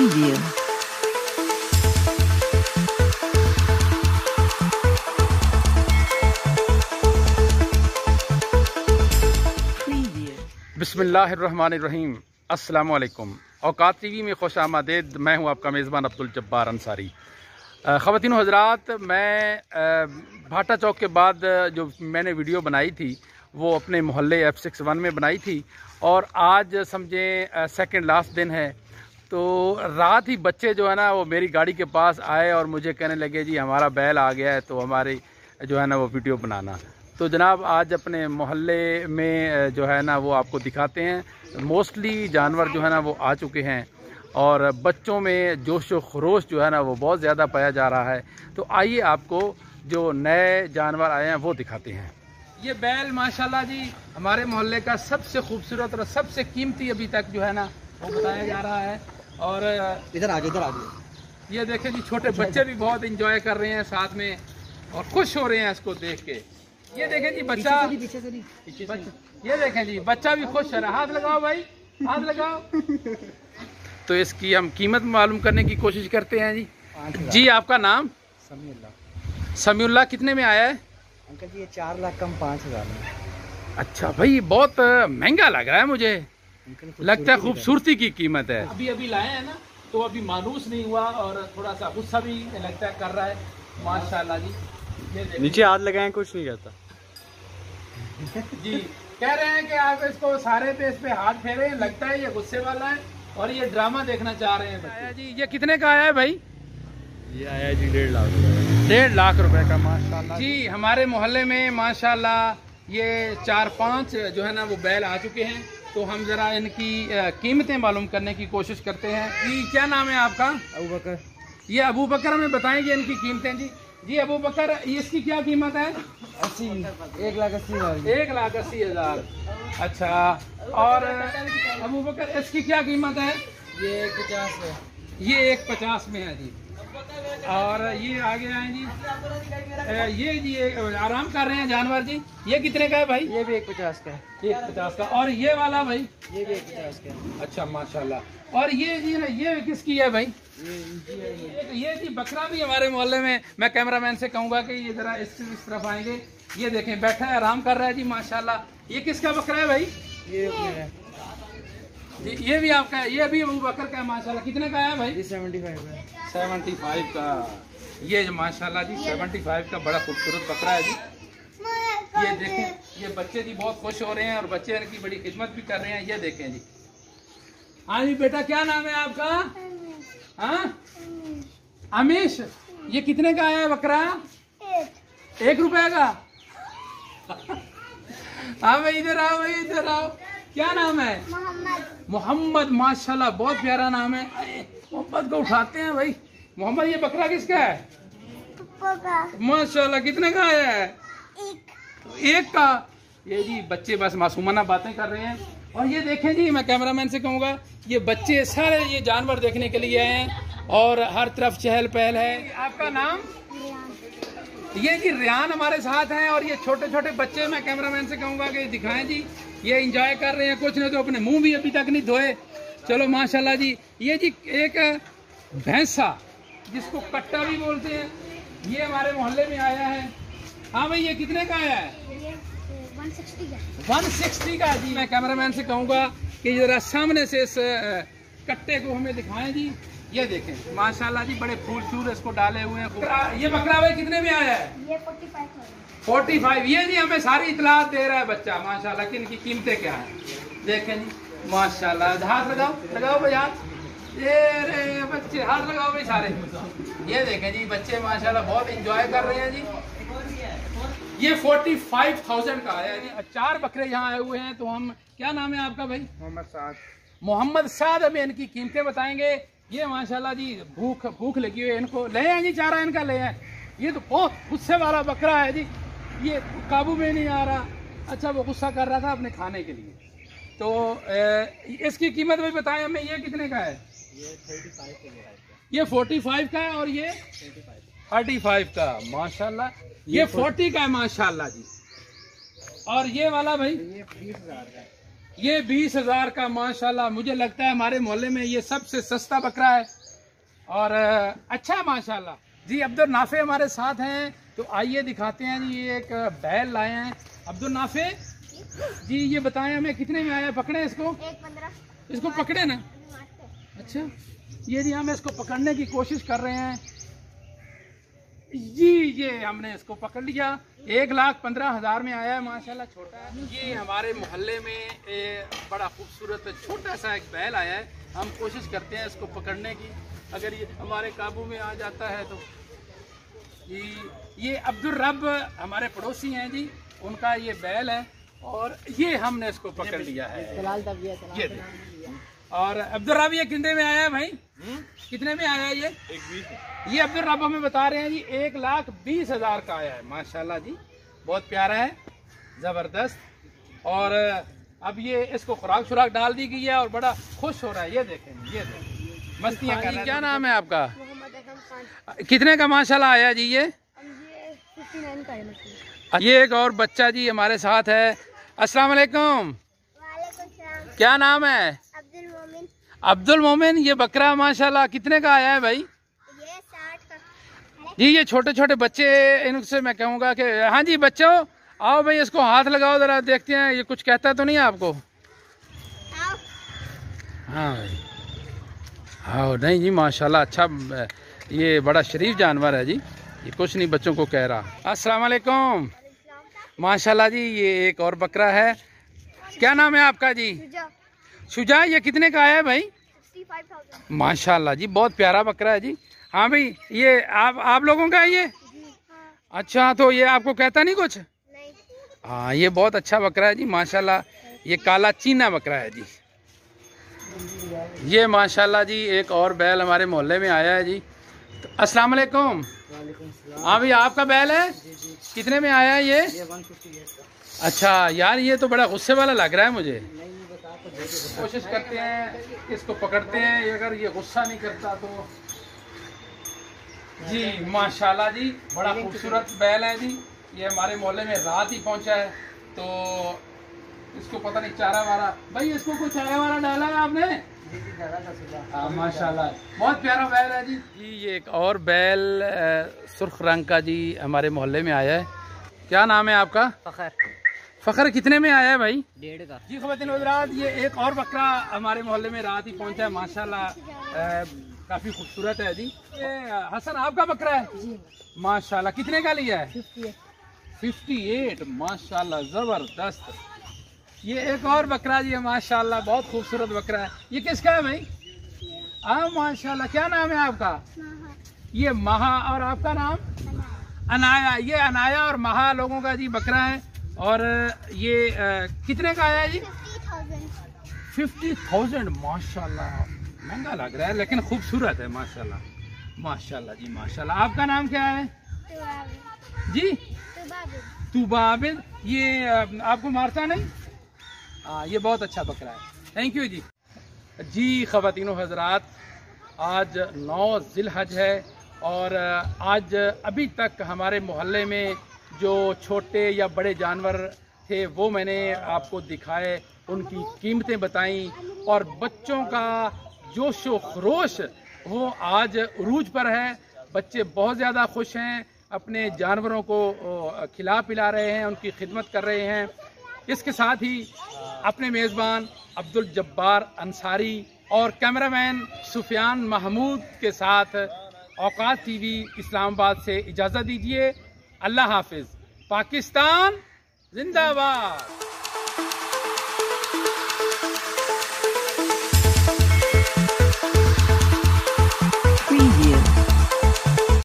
Preview. बिस्मिल्लाहिर्रहमानिर्रहीम। अस्सलाम वालेकुम। औकात टीवी में खुश आमदीद। मैं हूं आपका मेज़बान अब्दुल जब्बार अंसारी। ख़वातीन हज़रात, मैं भाटा चौक के बाद जो मैंने वीडियो बनाई थी वो अपने मोहल्ले F61 में बनाई थी और आज समझें सेकंड लास्ट दिन है। तो रात ही बच्चे जो है ना वो मेरी गाड़ी के पास आए और मुझे कहने लगे जी हमारा बैल आ गया है तो हमारी जो है ना वो वीडियो बनाना। तो जनाब आज अपने मोहल्ले में जो है ना वो आपको दिखाते हैं। मोस्टली जानवर जो है ना वो आ चुके हैं और बच्चों में जोश व खरोश जो है ना वो बहुत ज़्यादा पाया जा रहा है। तो आइए आपको जो नए जानवर आए हैं वो दिखाते हैं। ये बैल माशाल्लाह जी हमारे मोहल्ले का सबसे खूबसूरत और सबसे कीमती अभी तक जो है ना वो बताया जा रहा है। और इधर आगे ये देखें जी, छोटे बच्चे भी बहुत इंजॉय कर रहे हैं साथ में और खुश हो रहे हैं इसको देख के। ये देखें जी बच्चा, ये देखें जी बच्चा भी खुश है। हाथ लगाओ भाई, हाथ लगाओ। तो इसकी हम कीमत मालूम करने की कोशिश करते हैं जी। जी आपका नाम? समीउल्लाह। समीउल्लाह। कितने में आया है अंकल जी? ये 4 लाख कम 5,000 में। अच्छा भाई, बहुत महंगा लग रहा है मुझे। लगता है खूबसूरती की कीमत है। अभी अभी लाए हैं ना तो अभी मानूस नहीं हुआ और थोड़ा सा गुस्सा भी लगता है कर रहा है। माशाल्लाह जी, नीचे हाथ लगाएं कुछ नहीं कहता जी। कह रहे हैं कि आप इसको सारे पे इस पे हाथ फेरे, लगता है ये गुस्से वाला है और ये ड्रामा देखना चाह रहे हैं बच्चे। जी ये कितने का आया है भाई? ये आया जी 1.5 लाख। 1.5 लाख रुपए का माशाल्लाह जी। हमारे मोहल्ले में माशाल्लाह ये 4-5 जो है ना वो बैल आ चुके हैं। तो हम जरा इनकी कीमतें मालूम करने की कोशिश करते हैं। जी क्या नाम है आपका? अबू बकर। ये अबू बकर हमें बताएंगे इनकी कीमतें जी। जी अबू बकर, इसकी क्या कीमत है? 1,80,000। 1,80,000। अच्छा, और अबू बकर इसकी क्या कीमत है? ये 1,50 है। ये 1,50 में है जी। और ये आगे आए जी, ये जी आराम कर रहे हैं जानवर जी। ये कितने का है भाई? ये भी 1,50 का है। 1,50 का। और ये वाला भाई? ये भी 1,50 का है। अच्छा माशाल्लाह। और ये जी ना, ये किसकी है भाई? ये जी बकरा भी हमारे मोहल्ले में। मैं कैमरामैन से कहूँगा कि ये जरा इस तरफ आएंगे। ये देखें बैठा है, आराम कर रहा है जी माशाल्लाह। ये किसका बकरा है भाई? ये भी आपका है? ये भी अबू बकर का है माशाल्लाह। कितने का है भाई? 75 है। 75 का। ये माशाल्लाह जी 75 का बड़ा खूबसूरत बकरा है जी। ये देखें, ये बच्चे जी बहुत खुश हो रहे हैं और बच्चे इनकी बड़ी खिदमत भी कर रहे हैं। ये देखें जी। हाँ जी बेटा, क्या नाम है आपका? हाँ अमीश। ये कितने का है बकरा? 1 रुपए का। हाँ भाई इधर आओ, भाई इधर आओ। क्या नाम है? मोहम्मद। माशाल्लाह बहुत प्यारा नाम है। मोहम्मद को उठाते हैं भाई। मोहम्मद, ये बकरा किसका है? माशाल्लाह। कितने का आया है? 1 का। ये जी बच्चे बस मासूमाना बातें कर रहे हैं। और ये देखें जी, मैं कैमरामैन से कहूँगा ये बच्चे सारे ये जानवर देखने के लिए आए हैं और हर तरफ चहल पहल है। आपका नाम? ये जी रियान हमारे साथ हैं और ये छोटे छोटे बच्चे, मैं कैमरामैन से कहूँगा कि दिखाएं जी। ये एंजॉय कर रहे हैं, कुछ नहीं तो अपने मुंह भी अभी तक नहीं धोए। चलो माशाल्लाह जी। ये जी एक भैंसा जिसको कट्टा भी बोलते हैं, ये हमारे मोहल्ले में आया है। हाँ भाई, ये कितने का आया है? 160 का जी। मैं कैमरामैन से कहूँगा कि जरा सामने से इस कट्टे को हमें दिखाएं जी। ये देखें माशाल्लाह जी, बड़े फूल शूल इसको डाले हुए हैं। ये बकरा भाई कितने में आया है? ये 45। 45। ये जी हमें सारी इतलात दे रहा है बच्चा माशाल्लाह कि इनकी कीमतें क्या है। देखें जी माशाल्लाह। हाथ लगाओ, लगाओ भाई हाथ। ये रे बच्चे, हाथ लगाओ भाई सारे। ये देखें जी बच्चे माशाल्लाह बहुत इंजॉय कर रहे हैं जी। ये 45,000 का आया है जी। 4 बकरे यहाँ आए हुए हैं। तो हम, क्या नाम है आपका भाई? मोहम्मद साद। मोहम्मद साद। हमें इनकी कीमतें बताएंगे। ये माशाल्लाह जी भूख लगी हुई है, इनको ले आए जी, चारा इनका ले आए। ये तो बहुत गुस्से वाला बकरा है जी, ये काबू में नहीं आ रहा। अच्छा, वो गुस्सा कर रहा था अपने खाने के लिए। तो इसकी कीमत भी बताएं हमें। ये कितने का है? ये 35 का। ये 45 का है और ये 35 का माशाल्लाह। ये 40 का है माशाल्लाह जी। और ये वाला भाई? ये 20,000 का है। ये 20,000 का माशाल्लाह। मुझे लगता है हमारे मोहल्ले में ये सबसे सस्ता बकरा है। और अच्छा माशाल्लाह जी। अब्दुल नाफे हमारे साथ हैं, तो आइए दिखाते हैं जी। ये एक बैल लाए हैं अब्दुल नाफे जी। ये बताएं हमें कितने में आया? पकड़े इसको, 1.15 इसको पकड़े ना। अच्छा ये जी हम इसको पकड़ने की कोशिश कर रहे हैं जी। ये हमने इसको पकड़ लिया। 1,15,000 में आया है माशाल्लाह। छोटा है ये। हमारे मोहल्ले में बड़ा खूबसूरत छोटा सा एक बैल आया है। हम कोशिश करते हैं इसको पकड़ने की, अगर ये हमारे काबू में आ जाता है तो। ये अब्दुल रब हमारे पड़ोसी हैं जी, उनका ये बैल है और ये हमने इसको पकड़ लिया है। ये और अब्दुल रब ये कितने में आया है भाई? कितने में आया है ये? 1,20। ये अब्दुल रब हमें बता रहे हैं जी 1,20,000 का आया है माशाल्लाह जी। बहुत प्यारा है, जबरदस्त। और अब ये इसको खुराक शुराक डाल दी गई है और बड़ा खुश हो रहा है। ये देखें, ये देखें मस्तियाँ कर रहा है। क्या नाम है आपका? कितने का माशाल्लाह आया जी ये? 59 का है। ये एक और बच्चा जी हमारे साथ है। अस्सलाम वालेकुम। क्या नाम है? अब्दुल मोमिन। अब्दुल मोमिन। ये बकरा माशाल्लाह कितने का आया है भाई? ये 60 का जी। ये छोटे छोटे बच्चे, इनसे मैं कहूँगा कि हाँ जी बच्चों आओ भाई, इसको हाथ लगाओ जरा, देखते हैं ये कुछ कहता तो नहीं है आपको? हाँ भाई हाँ। नहीं जी माशाल्लाह अच्छा, ये बड़ा शरीफ जानवर है जी। ये कुछ नहीं बच्चों को कह रहा। अस्सलाम वालेकुम। माशाल्लाह जी। ये एक और बकरा है। क्या नाम है आपका जी? शुजा। ये कितने का आया है भाई? 65,000। माशाल्लाह जी बहुत प्यारा बकरा है जी। हाँ भाई ये आप लोगों का है ये? अच्छा तो ये आपको कहता नहीं कुछ? नहीं। हाँ ये बहुत अच्छा बकरा है जी माशाल्लाह। ये काला चीना बकरा है जी। ये माशाल्लाह जी एक और बैल हमारे मोहल्ले में आया है जी। तो अस्सलाम वालेकुम। हाँ भाई आपका बैल है? कितने में आया है ये? 158। अच्छा यार ये तो बड़ा गुस्से वाला लग रहा है मुझे। कोशिश करते हैं इसको पकड़ते हैं, अगर ये गुस्सा नहीं करता तो। जी माशाल्लाह जी बड़ा खूबसूरत बैल है जी। ये हमारे मोहल्ले में रात ही पहुंचा है, तो इसको पता नहीं चारा वारा भाई, इसको कोई चारा वारा डाला है आपने? हाँ माशाल्लाह बहुत प्यारा बैल है जी। जी ये एक और बैल सुर्ख रंग का जी हमारे मोहल्ले में आया है। क्या नाम है आपका? फखर। फखर। कितने में आया है भाई? 1.5 का जी। ख़वातीन हज़रात ये एक और बकरा हमारे मोहल्ले में रात ही पहुंचा है माशाल्लाह। काफ़ी खूबसूरत है जी। ये हसन आपका बकरा है जी? माशाल्लाह। कितने का लिया है? 58 माशाल्लाह ज़बरदस्त। ये एक और बकरा जी है माशाल्लाह, बहुत खूबसूरत बकरा है। ये किसका है भाई? हाँ माशाल्लाह। क्या नाम है आपका? ये महा। और आपका नाम? अनाया। ये अनाया और महा लोगों का जी बकरा है। और ये कितने का आया है जी? 50,000 माशाल्लाह। महंगा लग रहा है लेकिन खूबसूरत है माशाल्लाह। माशाल्लाह जी माशाल्लाह। आपका नाम क्या है जी? तुबाबिद। ये आपको मारता नहीं? हाँ ये बहुत अच्छा बकरा है। थैंक यू जी। जी ख़वातीनो हज़रात आज 9 ज़िलहज है और आज अभी तक हमारे मोहल्ले में जो छोटे या बड़े जानवर थे वो मैंने आपको दिखाए, उनकी कीमतें बताई और बच्चों का जोश व खरोश वो आज उरूज पर है। बच्चे बहुत ज़्यादा खुश हैं, अपने जानवरों को खिला पिला रहे हैं, उनकी खिदमत कर रहे हैं। इसके साथ ही अपने मेज़बान अब्दुल जब्बार अंसारी और कैमरामैन सुफियान महमूद के साथ औकात टीवी इस्लामाबाद से इजाज़त दीजिए। अल्लाह हाफिज़। पाकिस्तान जिंदाबाद।